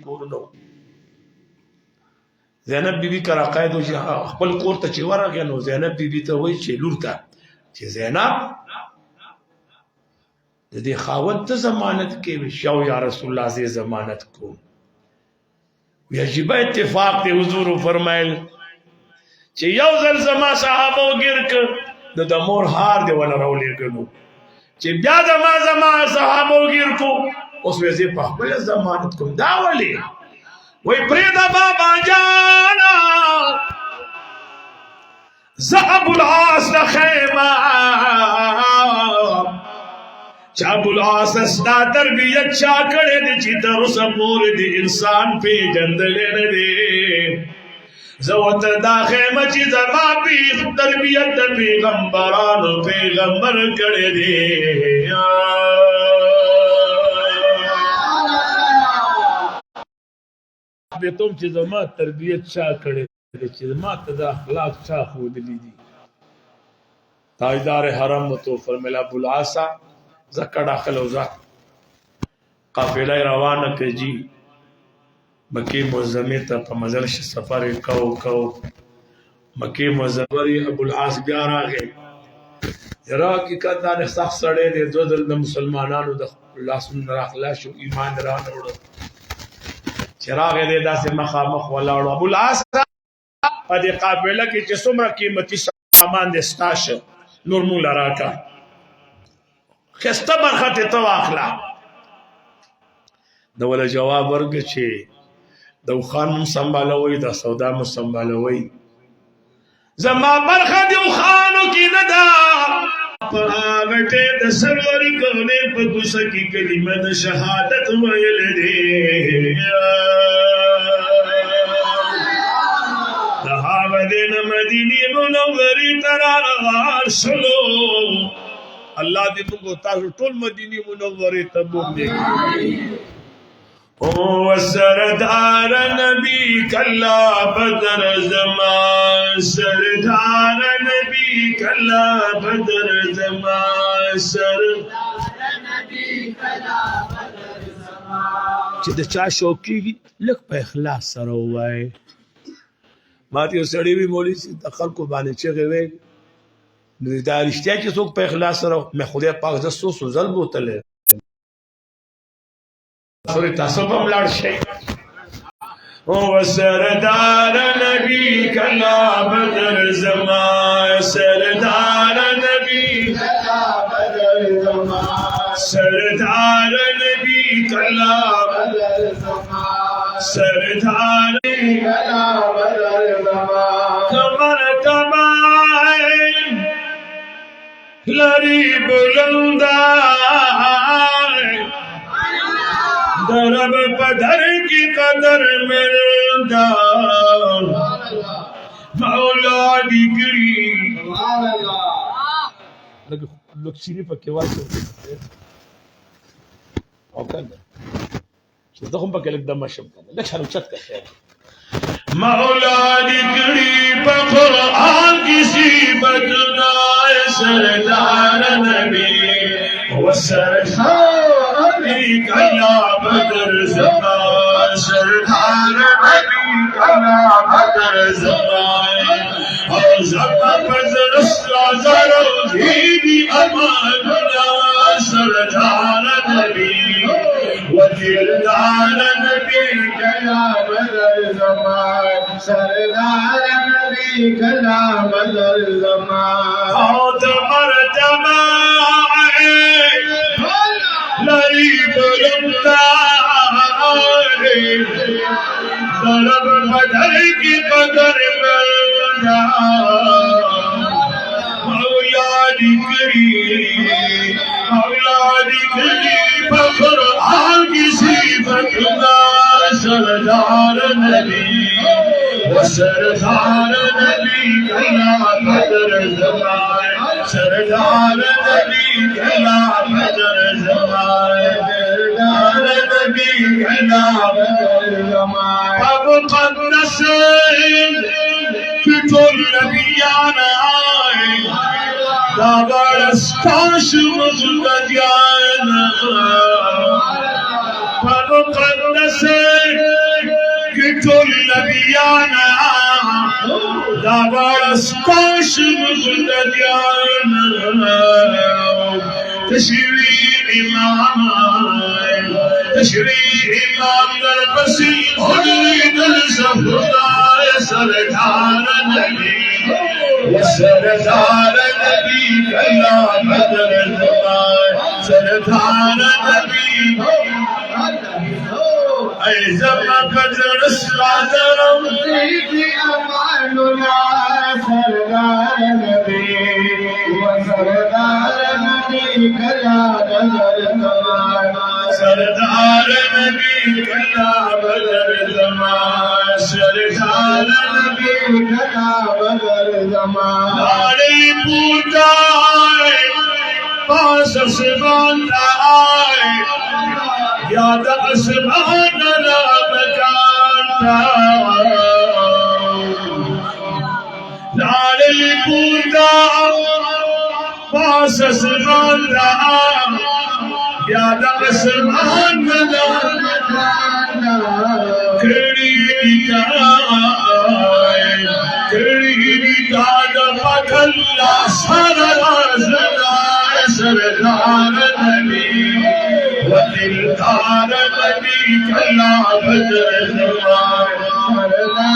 کورونه زینب بیبي کرا قائد وشي خپل کور ته چې ورغی نو زینب بیبي ته وایي چې لور ته چې زینب د دې خاوند ته ضمانت کوي شو یا رسول الله زه ضمانت کوم وی عجیب اتفاق دی حضور فرمایل چې یو ځل زما صحابه وګر ک د مور هار دی ولا راولې کړو چې بیا زما صحابه وګر کو اوس وې زه په خپل ضمانت کوم دا ولي وی پریدا بابا جانا زعب العاص خیمه چابو العاص استا تربیت چا کړه دي چې تر اوسه پورې د انسان پیژندلې نه دي زوت دا خیمه چې زما په تربیت د پیغمبرانو پیغمبر کړه دي به تم چې زما تربیت چا کړه دي چې زما ته د اخلاق چا ښودلي دي تاجدار حرم تو فرمایله ابو العاص زکه داخل وزا قافله روانه کړي مکی معظمه ته په مزل ش سفر کو مکی معظمه ابو العاص بیا راغی یرا کی کدا نه سخت سړی دی د مسلمانانو د لاسونو راخلا شو ایمان را وړو چراغ دې داسې مخامخ ولاړو ابو العاص په دې قافله کې چې څومره قیمتي سامان دې ستاشه نور مولا راکا خسته برخه ته واخلا د ولا جواب ورګ چې د خان سنبالوي د سودا مو سنبالوي زما برخه د خانو کې نه دا پاغټه د سروري کونه په کوڅه کې کلمه د شهادت ویل دي د هغه د مدینه منورې تر روان شلو الله دې موږ تاسو ټول مدینه منورې ته بوځي او سردار نبی کلا بدر زمان سردار نبی کلا بدر زمان سردار نبی کلا بدر زمان چې د چا شوقي لک په اخلاص سره وای ماته سړی وی مولوی د خلکو باندې چغه وای دا رښتیا چې څوک په اخلاص سره مې خدای پاک د سوسو ځل بوتله سوري تاسو هم لاړ شئ او سردار نبی کلا بدر زمان سردار نبی کلا بدر زمان سردار نبی کلا بدر زمان سردار کلا بدر زمان کمر کمائن لری بلندائن درب پدر کی قدر ملدا مولا دیگری لوگ شیری پا کیوال سے او کنده چه دخم پا کلک دم شب کنده لک شانو چت کرتے ہیں مولا دیگری پا قرآن کسی بدنائے سردار نبی و سردار کلا بدر زمان سردار نبی کلا بدر زمان اور زمان بدر سازر بھی اماننا سردار نبی و دلدار نبی کلا بدر زمان سردار نبی کلا بدر زمان اور مرتبہ لری بلندائے درب بدر کی قدر ملدا مولا دیکری فخر آگی صفت دا سردار نبی و سردار نبی کلا بدر زمان سردار نبی کلا بدر زمان سردار نبی کلا بدر زمان اب قدس پٹول نبیان آئے داغر استاش مغلدیان اب قدس النبيانا دابار استاشم بديانا تشري إمام دربسي أريد الزفرة سردار نبي وسردار نبي كلا بدر الزمان سردار نبي أي زمان بدر الصادر سيدي أماننا سردار نبي وسردار نبي كلا بدر الزمان سردار نبي كلا بدر الزمان سردار نبي كلا بدر الزمان ناري بوداي باس سبان آي ياد أسمان لا مكان ناري بوداي باس سبان آي ياد أسمان لا مكان كريدي داد فكلا سردار نبي ودلدار نبي كلا بدر الزمان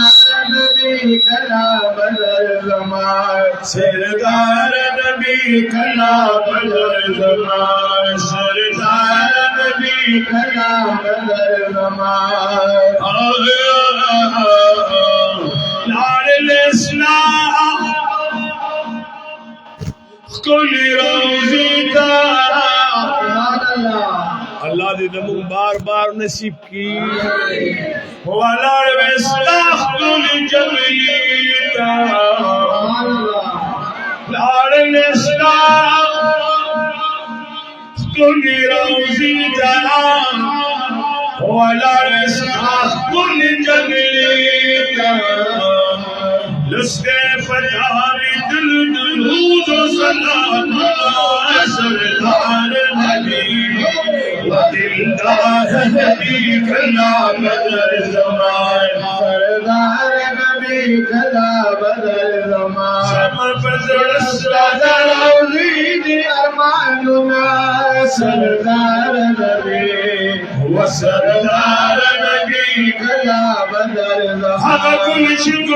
سردار نبي كلا بدر الزمان سردار نبي كلا بدر الزمان سردار نبي كلا بدر الزمان نار الإسلام كل روزي اللہ دے دمون بار بار نصیب کی والا الإسلام كل جميتا نار الإسلام كل روزي ولا الإسلام كل جميتا لستے فجاری دل دلود و سلام سردار نبی ودلدار نبی کلا بدر زمان سردار نبی کلا بدر زمان سمر بدر السادر وزید ارماننا سردار نبی وسردار نبی کلا بدر زمان هذا كل شيء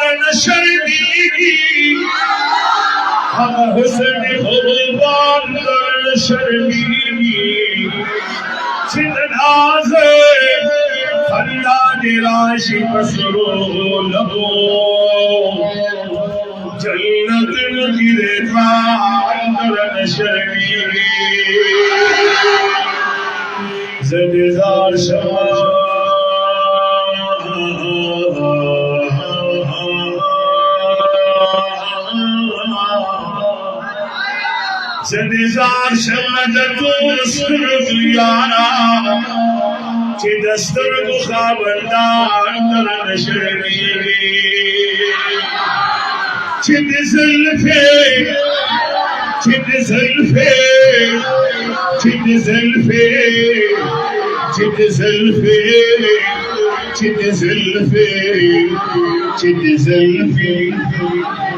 در نشر دیگی هذا حسن خوبان در نشر دیگی چند نازه خلال راشی پسرو لبو جنت گرفتان در نشر دیگی زدزار شما زدزار شمد دوستر دیانا چی دستر بخابندان در نشر میری چی دزلفه چی دزلفه چی دزلفه چی دزلفه چی دزلفه چی دزلفه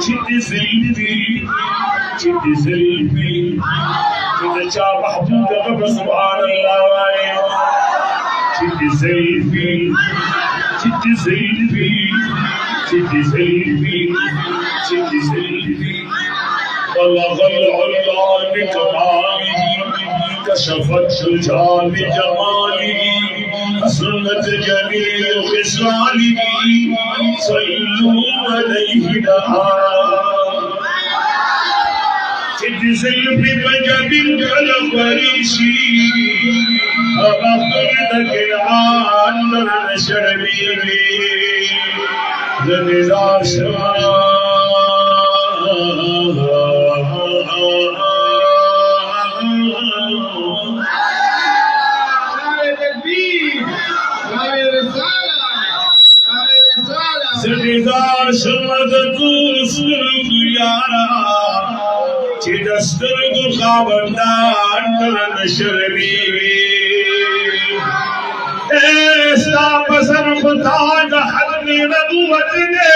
چی دزلفه چد زلفي كذا شا محبوب غب سبحان الله وعليه چد زلفي چد زلفي چد زلفي چد زلفي بلغ العلا بكماله كشفت شجاع بجماله حسنت جميل خصاله صلوا عليه دهاء زلفي بجبين كالفريشي أغفرتك العان در نشربيني زنزار زنزار شمد دوست یارا چی دستر کو خبردار در نشر بیوی ایسا پسر خدا دا ختم نبوت دے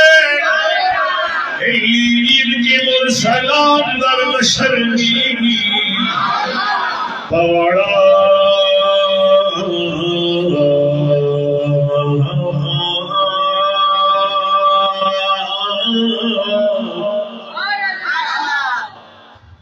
يلقي السلام در مشرقي پوڑا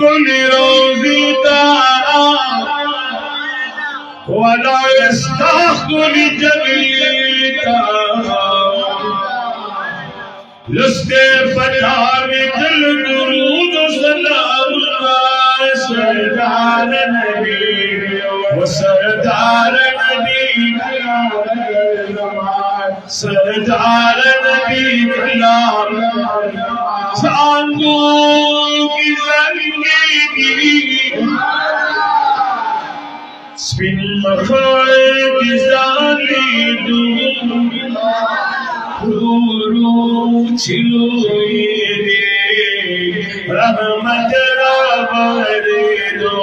كل روضتا ولا يستخل جبلتا لست فتح مثل درود سلام سردار نبي وسردار نبي سردار نبي كلام سانگو کی زندگی سپین مخای کی زالی رو چلو یہ رحمت را بردے دو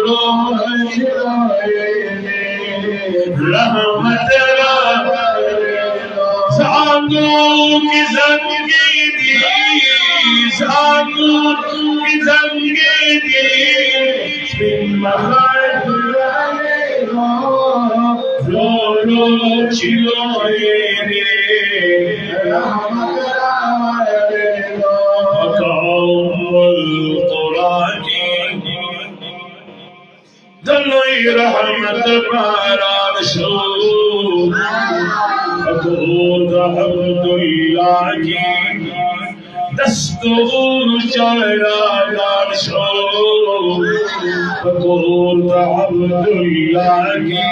رو چلو رحمت را سانگو کی زندگی سانگو کی زندگی سپین مخای رو چلو قوم القرآن دلوی رحمت باران شو اکود عبداللہ کی دستور چارا دار شو اکود عبداللہ کی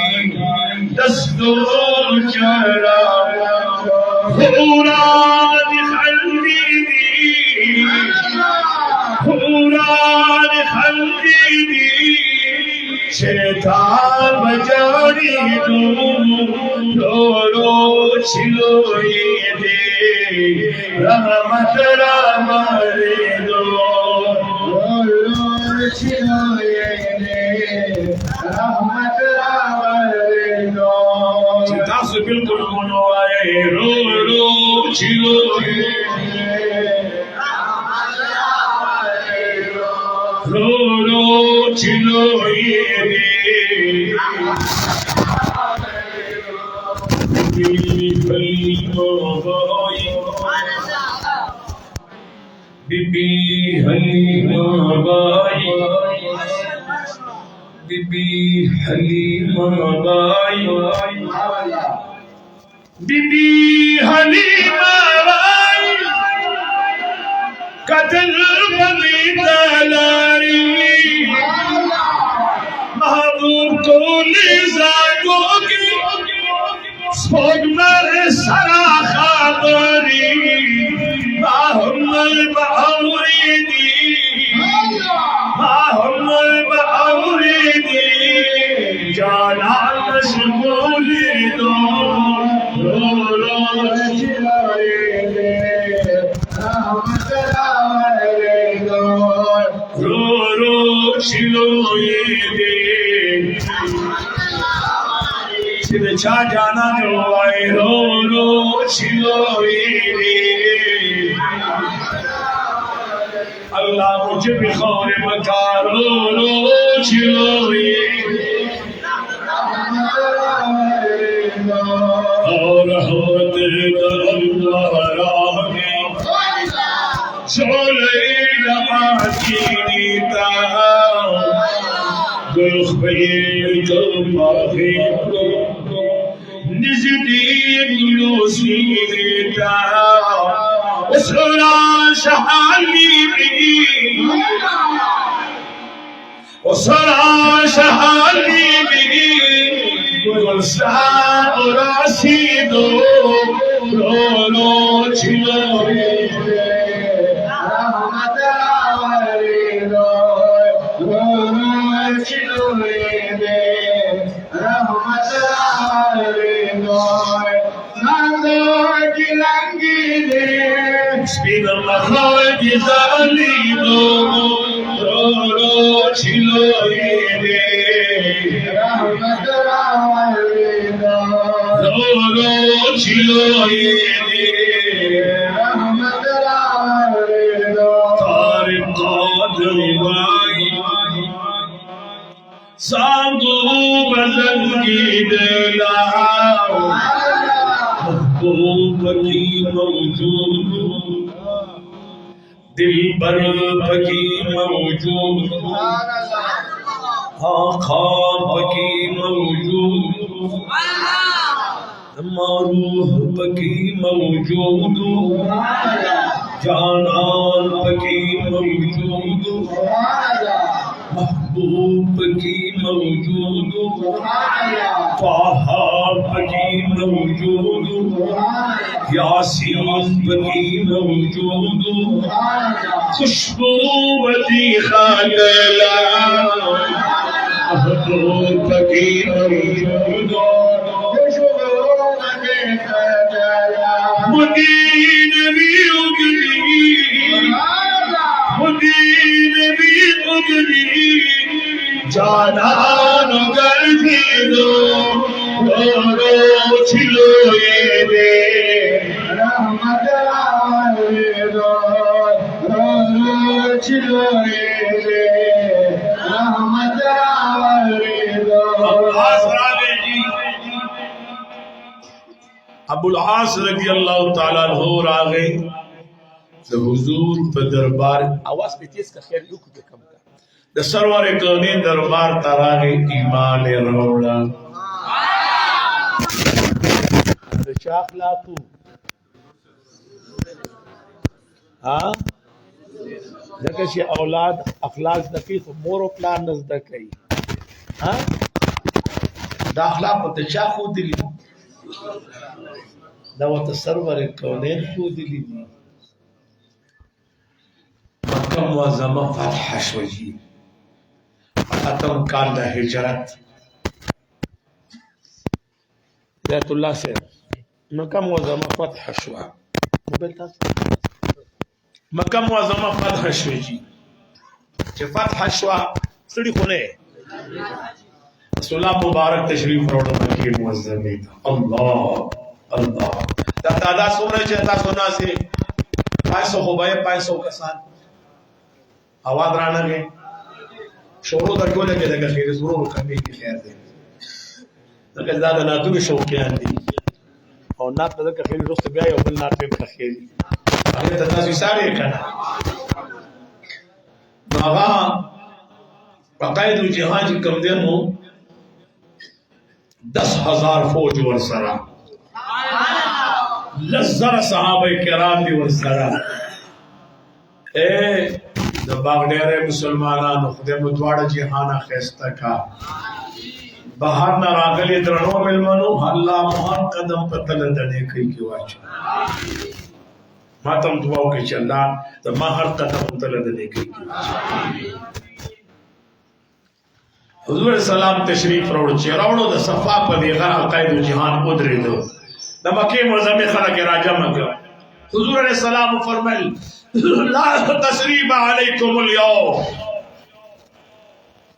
دستور چارا حوران خلدی حوران خلدی شیطان بجاری رو چلو یہ دے رحمت را مارے دو رو چلو یہ دے رحمت را بالکل منوائے رو رو چلو رو رو چلو بی حلیمہ بائی بی حلیمہ بائی بی حلیمہ بائی قتل بنی دلاری محبوب کو لزاگو کی سپوگ مر سرا خابری باہم البعوریدی باہم البعوریدی جانا مشغولی دو رو رو چلائے دے رحمت راوے دو رو رو چلوئے دے سیدھے چھا جانا جو آئے رو رو چلوئے دے اللہ مجھے بخور مکار رو رو چلوئے اور رحمت اللہ راہے شولے لعاکی تا گلخ بیر کماہی نزدیک لوسی تا اسرا شحالی بھی اسرا شحالی بھی گلستان راسی دو رو رو چلوئے رحمت راوے دو رو رو چلوئے دے رحمت راوے دو ناندو کی لنگی دے سپین مخوڑ کی زالی دو رو رو چلوئے دے رحمت راوے دو رو رو چلوئے دے رحمت راوے دو طارق قادر بائی سانگو بدن کی دلا محبوب کی موجود دل بر کی موجود خواب کی موجود معروف کی موجود جانان کی موجود محبوب کی موجود فہاب کی موجود یاسین کی موجود خوشبو بدی خاگلا محبوب کی موجود مدین بھی اگلی مدین بھی اگلی جانان گردی دو رو رو چلوئے دے رحمت راوے دو رو رو چلوئے دے رحمت راوے دو ابو العاص رضی اللہ تعالیٰ عنہ راغے تو حضور پہ دربار آواز پہ تیز کا خیر یوں کچھ کم کر دا سرور کونی دربار تراغے ایمان روڑا دا چاق لاکو ہاں دکشی اولاد اخلاق دکی خو مورو پلان نزدکی ہاں دا اخلاق پہ چاقو دلی دا وقت سرور کونین کو دلی دی مکہ معظمہ فتح شوجی ختم کال دا ہجرت بیت اللہ سے مکہ معظمہ فتح شوا مکہ معظمہ فتح شوجی چه فتح شوا سڑی خونه سلام مبارک تشریف وروړو مکې معظمې ته. الله الله دا تعداد څومره چې تاسو ناسې 500 خو به 500 کسان اواز رانغی شروع در کوله کې دغه خیر ضرور کمی کی خیر دی دغه زاده ناتو شوقیان دي او نات دغه خیر رست بیا یو بل نات په خیر هغه ته تاسو ساره کنه هغه بقاید جهاد کم دینو 10,000 فوج ور سره لزر صحابه کرام دی ور سره اے د باغ ډېرې مسلمانانو خدای مو دواړه جهان خسته کا بهر نه راغلي درنو ملمنو الله مهر قدم په تل دنه کوي کی واچ ماتم دعا کوي چې الله د ما هر قدم تل دنه کوي. حضور سلام تشریف راوړ چې راوړو د صفا په دی غره قائد جهان قدرتو د مکه معظمه خلک راجم کړ. حضور علیہ السلام فرمایل لا تسریب علیکم اليوم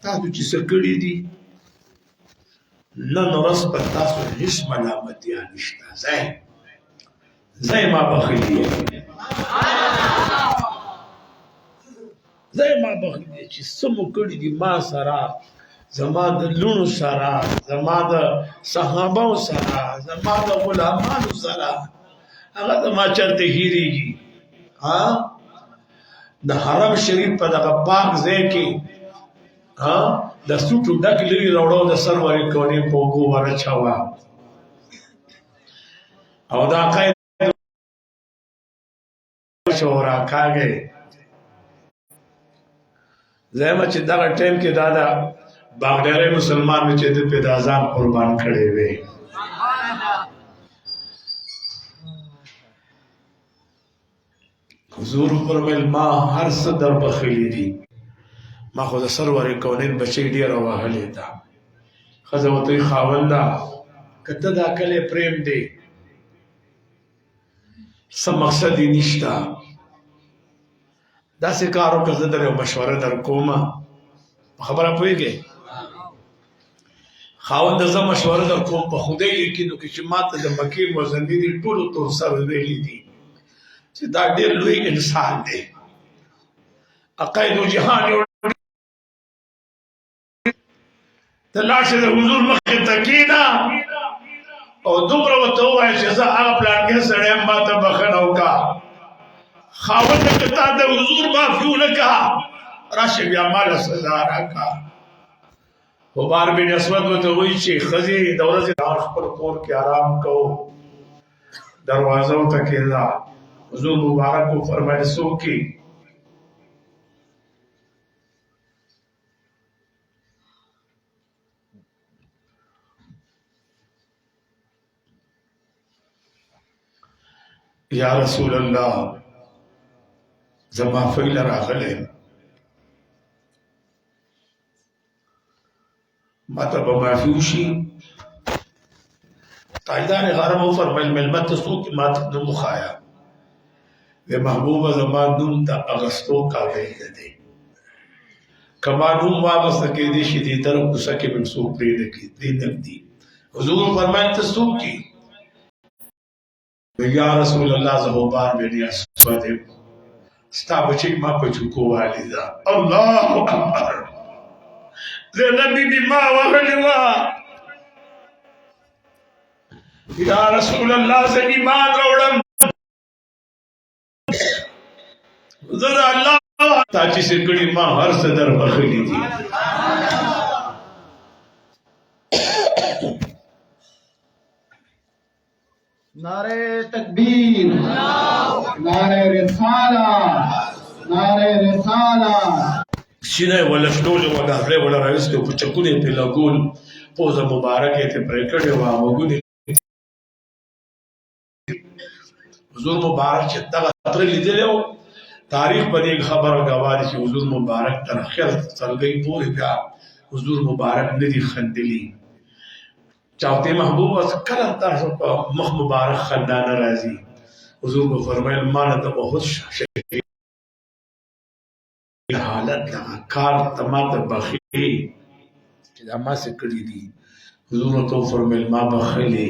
تاسو چې سکړی دي نن ورځ په تاسو هیڅ ملامتیا نشته زای ما بخیلی زای ما بخیلی چې سمو کړی دي ما سره زما د لونو سره زما د صحابه سره زما د غلامانو سره هغه د ما چرته هیریږي ها د حرم شریف په دغه پاک ځای کې ها د سټو ډک لري راوړو د سروري کونی په وګو ورچاوا او دا قائد شورا کاږي زما چې دا ټیم کې دادا باغډېرې مسلمان چې د پیدازان قربان کړي وي حضور فرمایل ما هر څه در بخیلی دي ما خو د سرور کونین بچی ډیر وهلې ده خزه وته خاوندا کته دا کله پریم دی سم مقصد یې نشتا دا سې کارو که زه در مشوره در کومه خبره پوهیږئ خاوند زه مشوره در کوم په خدای یقین وکړي چې ما ته د مکې معظمې دي ټولو تور سر ویلي دي چې دا ډېر لوی انسان دی عقاید جهان یو د لاړ شي د حضور مخې ته کښېنه او دومره ورته ووایه چې زه هغه پلانکې سړی یم ما ته بښنه وکړه خاونده که تا د حضور معافي ونه کړه راشي بیا ماله سزا راکړه خو بار بن اسود ورته وایي چې ښځې د ورځې خپل کور کې آرام کوو دروازه ورته کېږده حضور مبارک کو فرمائے سو کی یا رسول اللہ زما فیل راغلے ماتا بمافیوشی قائدان غرم فرمائل ملمت سو کی ماتا نمخایا د محبوبه زما نوم د اغستو قابل نه دی کما نوم واغسته کېدی شي دې طرف کوڅه کې منسوب پرېږده کې دې نږدې حضور فرمایل ته څوک کې یا رسول الله زه غبار بن اسود یم ستا بچی ما په چوکو والي ده الله اکبر زینب بیبي ما وهلې وه یا رسول الله زه ایمان راوړم زه د الله تا چې څه کړي ما هر څه در بخښلي دي نعرہ تکبیر نعرہ رسالہ نعرہ رسالہ سینه ولا شډول ولا هره ولا راوستو په چکونه په لګول پوزه مبارکه ته پرې کړې و وګونی حضور مبارک چې دا تر لیدلو تاریخ په دې خبره غواړي چې حضور مبارک تر اخر څلګي پورې بیا حضور مبارک ندي خندلي چاوته محبوب اس کله تاسو په مخ مبارک خندان راځي حضور کو فرمایل مان ته بہت شي حالت لا کار تمات بخي چې دا ما څه کړي دي. حضور ته فرمایل ما بخلې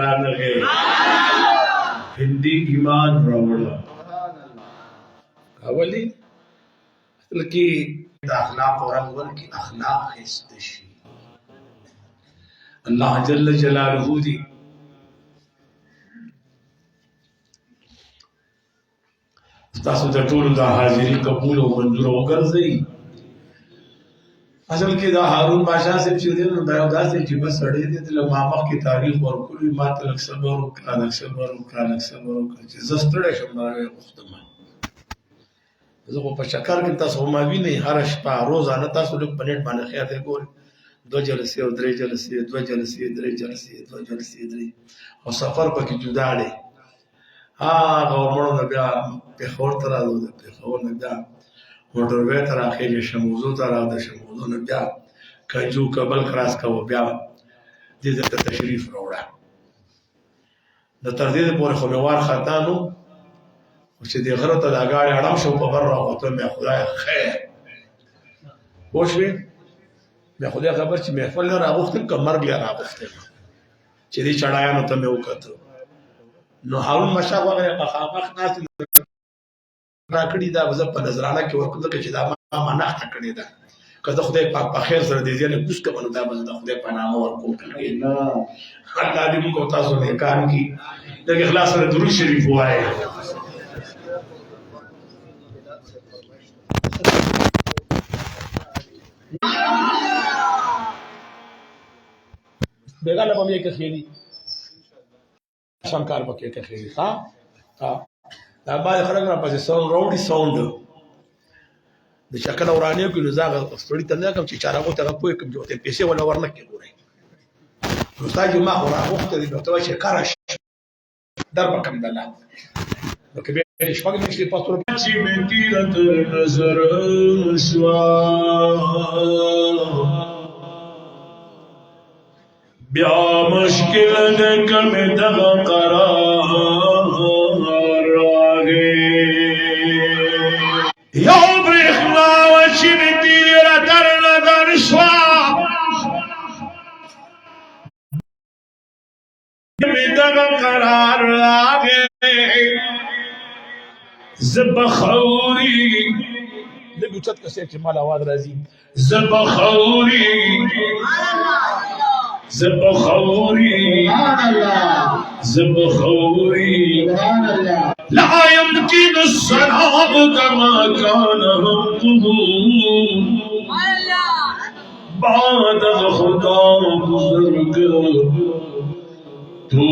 رانغې هندي ایمان راوړل اولی اصل کې د اخلاق او رنگ ورکی اخلاق هست شي الله جل جلاله دی تاسو د ټول د حاضری قبول او منظور وګرځي. اصل کې دا هارون بادشاہ صاحب چې دی نو دا یو داسې چې بس سړی دی د مامخ کې تاریخ ورکوي ما ته لږ صبر وکړه چې زه ستړی شم دا وختمه زه خو په چکر کې تاسو ما وینئ هر شپه روزانه تاسو لږ په نیټ باندې خیاط ګورئ 2 جلسې او 3 جلسې 2 جلسې 3 جلسې 2 جلسې 3 او سفر پکې جدا دی. غورمړو نه بیا پېښور ته راځو د پېښور نه بیا موټروې ته راخېږي شموزو ته راو د شموزو نه بیا کجو کابل کراس کوو بیا دې ځای ته تشریف راوړه. د تر دې پورې خو مې وار خطا نو چې دې غره ته دا ګاډي اړم شو په غر راوته مې خدای خیر پوه شوې مې خدای خبر چې محفل نه راغوښتم که مرګ یې راغوښتم چې دې چړایانو ته مې وکتل نو هارون مشاق وغیرې مخامخ ناست راکړي دا زه په نظرانه کې ورکړم چې دا ما نښته کړې ده که زه خدای پاک په خیر سره دې ځای نه کوز کوم نو دا به زه د خدای په نامه ورکوم الله دې موږ او تاسو نیکان کړي د اخلاص سره درود شریف ووایئ. بیگانه په مې کې خېلي شمکار پکې کې خېلي ها دا باندې خلک را پسې ساوند راوړي ساوند د شکل اورانیو کې نو زاغه ستړي ته نه کوم چې چاره غوته کوی کوم چې پیسې ولا ورنه کې ګوري نو تاسو ما خو راغوته دي نو ته چې کارش در بکم دلا نو کې به شپږ میاشتې پاتور چې مې تیر تر نظر شوا بیا مشکل ده کم دغه قرار یو برېښنا وه چې مې تېره در نظر شوه مې دغه قرار راغی زه به خوري لږ اوچت که صاحب چې مال اواز راځي زه به خوري لا يمكن السلام كما كان ربه بعد خدا بزرگ تو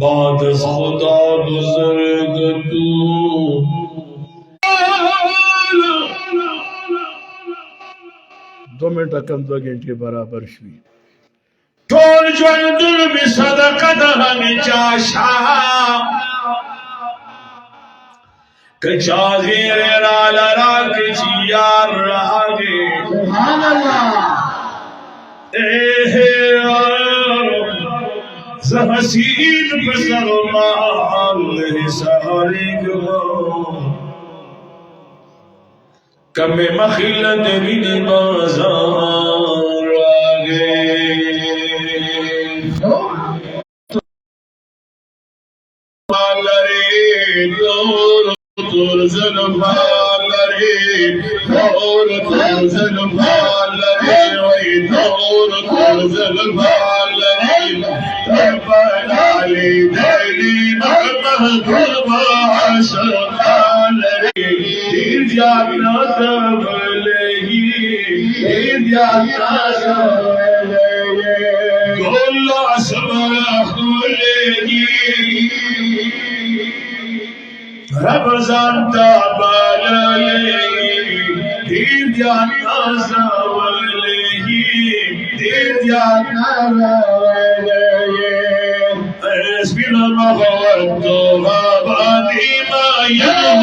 بعد از خدا بزرگ تو 2 منټه کم 2 غنټې برابر شوي ټول ژوندون مې صدقه ده همې چا شا که چا زیرې راله راکړې چې یار راغې سبحان الله زه حسین په سرمال حسارېږم که مې مخې له د مینې بازار راغې لرې تور زلفا لرې تور زلفا لرې وای تور زلفا لرې تبالي دلی محبوب عاشق لرې ډېر زیات نازولې ډېر زیات نازولې ګل صبر خولې رب ځان ته باللې ډېر زیات نازولې ډېر زیات نازولې اسبنا مغوت غاباني ما يوم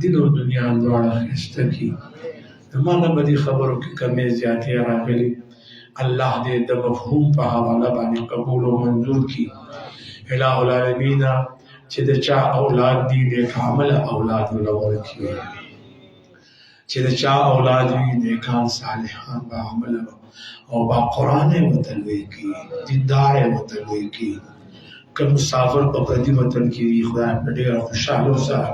دین او دنیا دواړه ښایسته کړي. ما نه به دې خبرو کې کمې زیاتې راغلي، الله دې د مفهوم په حواله باندې قبول او منظور کړي. الہ العالمین چې د چا اولاد دي نیک عمله اولاد ورله ورکړي، چې د چا اولاد وي نیکان صالحان با عمله او با قرآن یې ورته لوی کړي، دیندار یې ورته لوی کړي. که مسافر په پردي وطن کې وي، خدای په ډېره خوشحالو سره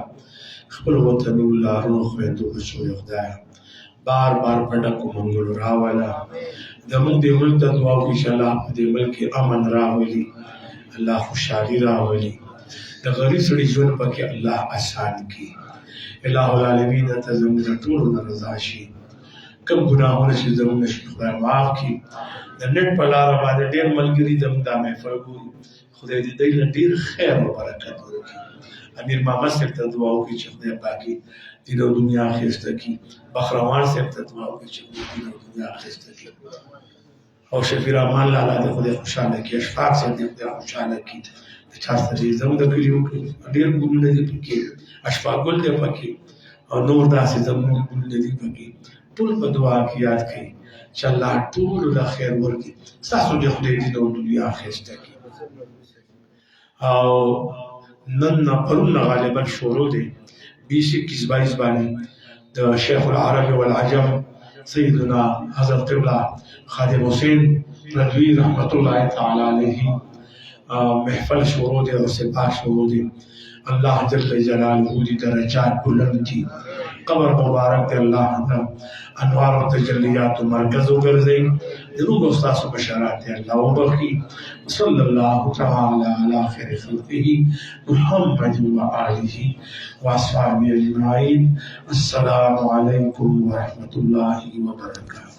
خپل وطنونو لارونو خویندو بچو یې خدایه بار بار په ډکو منګلو راوله. زموږ دې ملک ته دعا وکړو چې الله په دې ملک کې امن راولي، الله خوشحالي راولي، د غریب سړي ژوند پکې الله اسان کړي. الہ العالمین ته زموږ د ټولو نه رضا شي. کوم ګناهونه چې زموږ نه شي خدای معاف کړي. د نېټ په لاره باندې ډېر ملګري زموږ دا محفل ګوري، خدای دې دوی له ډېر خیر او برکت ورکړي. امیر محمد صاحب ته دعا وکړي چې خدای پاکي دین او دنیا ښایسته کړي. بخروان صاحب ته دعا وکړي چې دین او دنیا ښایسته کړي. او شفیع رحمان لالا دې خدای خوشحاله کړي. اشفاق صاحب دې خدای خوشحاله کړي. د چا سره چې زموږ د کلي وکړي ډېر ګلونه دي پکې، اشفاق ګل دی پکې او نور داسې زموږ ګلونه دي پکې. ټول په دعا کې یاد کړئ چې الله ټولو له خیر ورکړي. ستاسو دې خدای دین او دنیا ښایسته کړي. او نن پرون غالبا شروع دی 2021 باندې د شیخ العرب والعجم سیدنا حضرت قبله خادم حسین رضوی رحمت الله تعالی علیه محفل شروع دی او سپاه شروع دی. الله جل جلاله دی درجات بلند دی، قبر مبارک دی الله دا انوار و تجلیات و مرکز وګرځي. د روح او ستاسو بشارات دی الله وبخي. صلی الله تعالی علی خیر خلقه محمد و آله و اصحابه اجمعین. السلام علیکم و رحمت الله و برکاته.